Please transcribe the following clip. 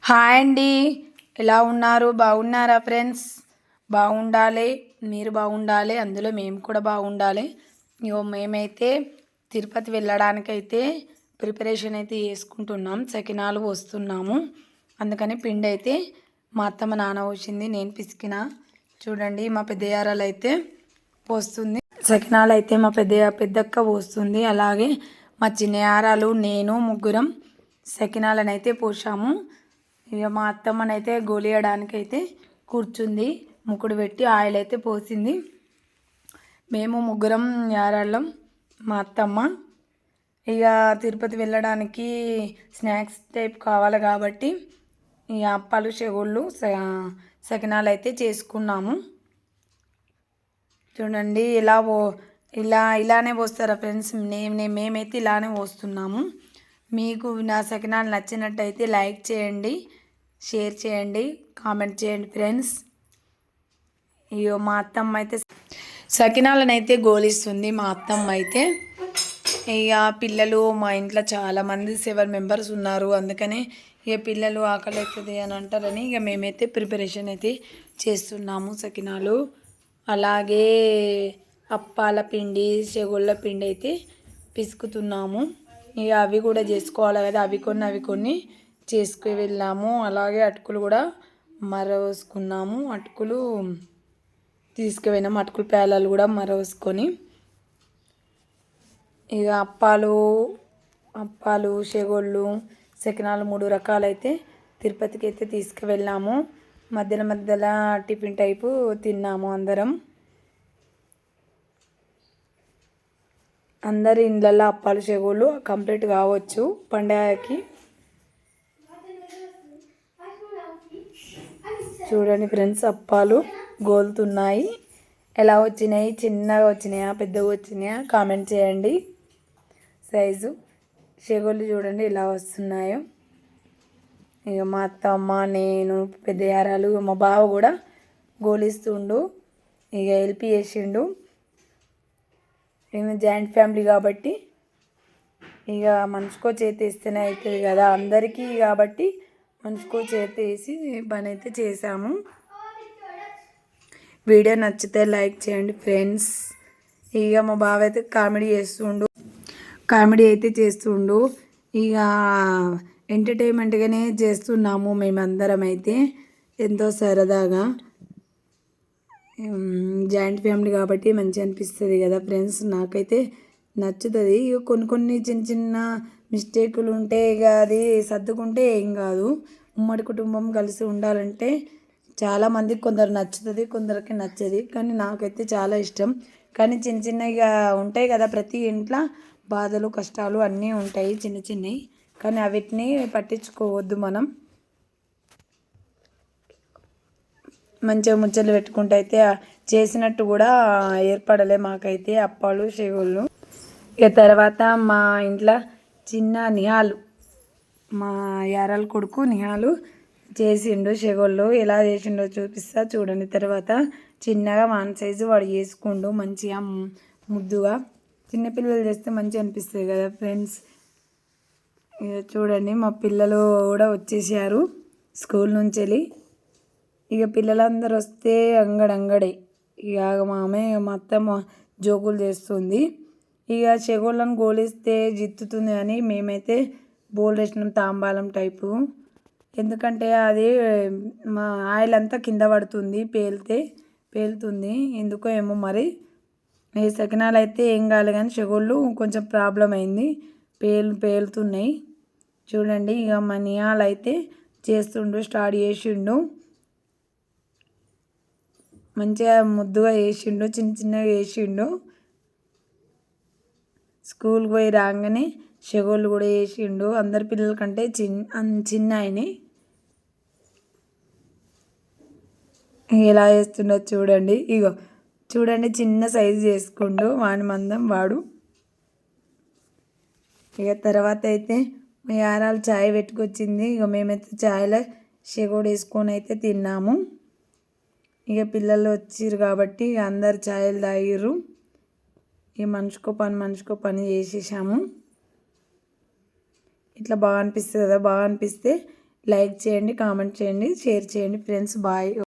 Hi అండి. ఎలా ఉన్నారు? బాగున్నారా ఫ్రెండ్స్? బాగుండాలి, మీరు బాగుండాలి, అందులో మేము కూడా బాగుండాలి. మేమైతే తిరుపతి వెళ్ళడానికైతే ప్రిపరేషన్ అయితే చేసుకుంటున్నాం. సకినాలు పోస్తున్నాము. అందుకని పిండి అయితే మా అత్తమ్మ నాన్న పోసింది, నేను పిసికిన. చూడండి, మా పెద్దయారాలు అయితే పోస్తుంది. సకినాలు అయితే మా పెద్దక్క పోస్తుంది. అలాగే మా చిన్నయారాలు, నేను ముగ్గురం సకినాలను అయితే పోసాము. ఇక మా అత్తమ్మనైతే గోలియడానికి అయితే కూర్చుంది. ముక్కుడు పెట్టి ఆయిల్ అయితే పోసింది. మేము ముగ్గురం యారాళ్ళం, మా అత్తమ్మ. ఇక తిరుపతి వెళ్ళడానికి స్నాక్స్ టైప్ కావాలి కాబట్టి ఇక అప్పాలు, చెగుళ్ళు, సకినాలు అయితే చేసుకున్నాము. చూడండి, ఇలానే పోస్తారా ఫ్రెండ్స్? మేమైతే ఇలానే పోస్తున్నాము. మీకు నా సకినాలు నచ్చినట్టయితే లైక్ చేయండి, షేర్ చేయండి, కామెంట్ చేయండి ఫ్రెండ్స్. ఇయో మా అత్తమ్మ అయితే సకినాలను అయితే గోలిస్తుంది. మా అత్తమ్మ అయితే ఇక పిల్లలు మా ఇంట్లో చాలామంది 7 మెంబర్స్ ఉన్నారు. అందుకని ఇక పిల్లలు ఆకలి అవుతుంది అని అంటారని ఇక మేమైతే ప్రిపరేషన్ అయితే చేస్తున్నాము. సకినాలు అలాగే అప్పాల పిండి, చెగుళ్ళ పిండి అయితే పిసుకుతున్నాము. ఇక అవి కూడా చేసుకోవాలి కదా, అవి కొన్ని చేసుకు వెళ్ళాము. అలాగే అటుకులు కూడా మరవేసుకున్నాము. అటుకులు తీసుకుపోయినాము. అటుకులు పేలాలు కూడా మరవేసుకొని ఇక అప్పాలు, చెగోళ్ళు, సకినాలు 3 రకాలైతే తిరుపతికి అయితే తీసుకువెళ్ళాము. మధ్యలో టిఫిన్ టైపు తిన్నాము అందరం. అందరి ఇండ్లలో అప్పాలు, చెగోళ్ళు కంప్లీట్ కావచ్చు పండగకి. చూడండి ఫ్రెండ్స్, అప్పాలు గోలుతున్నాయి. ఎలా వచ్చినాయి? చిన్నగా వచ్చినాయా, పెద్దగా వచ్చినాయా? కామెంట్ చేయండి. సైజు చెగోళ్ళు చూడండి ఎలా వస్తున్నాయో. ఇక మా అత్తమ్మ, నేను, పెద్ద యారాలు, మా బావ కూడా గోలిస్తుండు. ఇక హెల్ప్ చేసిండు. మేము జాయింట్ ఫ్యామిలీ కాబట్టి ఇక మనిషికో చేతి వేస్తేనే అవుతుంది కదా అందరికీ. కాబట్టి మనిషికో చేతి వేసి పని అయితే చేసాము. వీడియో నచ్చితే లైక్ చేయండి ఫ్రెండ్స్. ఇక మా బావ అయితే కామెడీ అయితే చేస్తుండు. ఇక ఎంటర్టైన్మెంట్గానే చేస్తున్నాము మేమందరం అయితే ఎంతో సరదాగా. జాయింట్ ఫ్యామిలీ కాబట్టి మంచిగా అనిపిస్తుంది కదా ఫ్రెండ్స్. నాకైతే నచ్చుతుంది. ఇక కొన్ని చిన్న మిస్టేకులు ఉంటే ఇక అది సర్దుకుంటే ఏం కాదు. ఉమ్మడి కుటుంబం కలిసి ఉండాలంటే చాలామందికి కొందరు నచ్చుతుంది, కొందరికి నచ్చది. కానీ నాకైతే చాలా ఇష్టం. కానీ చిన్నగా ఉంటాయి కదా, ప్రతి ఇంట్లో బాధలు, కష్టాలు అన్నీ ఉంటాయి చిన్నవి. కానీ అవిటిని పట్టించుకోవద్దు. మనం మంచిగా ముచ్చట్లు పెట్టుకుంటూ అయితే చేసినట్టు కూడా ఏర్పడలే మాకైతే అప్పాలు, చెగుళ్ళు. ఇక తర్వాత మా ఇంట్లో చిన్న నిహాలు, మా యారాల కొడుకు నిహాలు చేసిండు చెగుళ్ళు. ఎలా చేసిండో చూపిస్తా చూడండి. తర్వాత చిన్నగా 1 సైజు వాడు చేసుకుండు మంచిగా ముద్దుగా. చిన్నపిల్లలు చేస్తే మంచిగా అనిపిస్తుంది కదా ఫ్రెండ్స్. ఇక చూడండి, మా పిల్లలు కూడా వచ్చేసారు స్కూల్ నుంచి వెళ్ళి. ఇక పిల్లలందరూ వస్తే అంగడే. ఇక మా అత్తమ్మ జోకులు చేస్తుంది. ఇక చెగోళ్ళను గోలిస్తే జిత్తుతుంది అని మేమైతే బోల్ వేసినాం, తాంబాలం టైపు. ఎందుకంటే అది మా ఆయిల్ అంతా కింద పడుతుంది, పేలుతుంది. ఎందుకో ఏమో మరి. ఈ సకినాలు అయితే ఏం కాలే, కానీ చెగోళ్ళు కొంచెం ప్రాబ్లం అయింది, పేలుతున్నాయి. చూడండి, ఇక మా నియాలు అయితే స్టార్ట్ చేసిండు. మంచిగా ముద్దుగా వేసిండు, చిన్నగా వేసిండు. స్కూల్కి పోయి రాగానే చెగోళ్ళు కూడా వేసిండు. అందరి పిల్లల కంటే చిన్న ఆయన. ఎలా వేస్తుండో చూడండి. ఇగో చూడండి, చిన్న సైజు చేసుకుండు వాని మందం వాడు. ఇక తర్వాత అయితే మా యారాలు చాయ్ పెట్టుకొచ్చింది. ఇక మేమైతే చాయ్లో చెగోడు వేసుకొని అయితే తిన్నాము. ఇక పిల్లలు వచ్చిర్రు కాబట్టి అందరు చాయలు తాగిర్రు. ఇక మనిషికో పని చేసేసాము. ఇట్లా బాగా అనిపిస్తుంది కదా. బాగా అనిపిస్తే లైక్ చేయండి, కామెంట్ చేయండి, షేర్ చేయండి ఫ్రెండ్స్. బాయ్.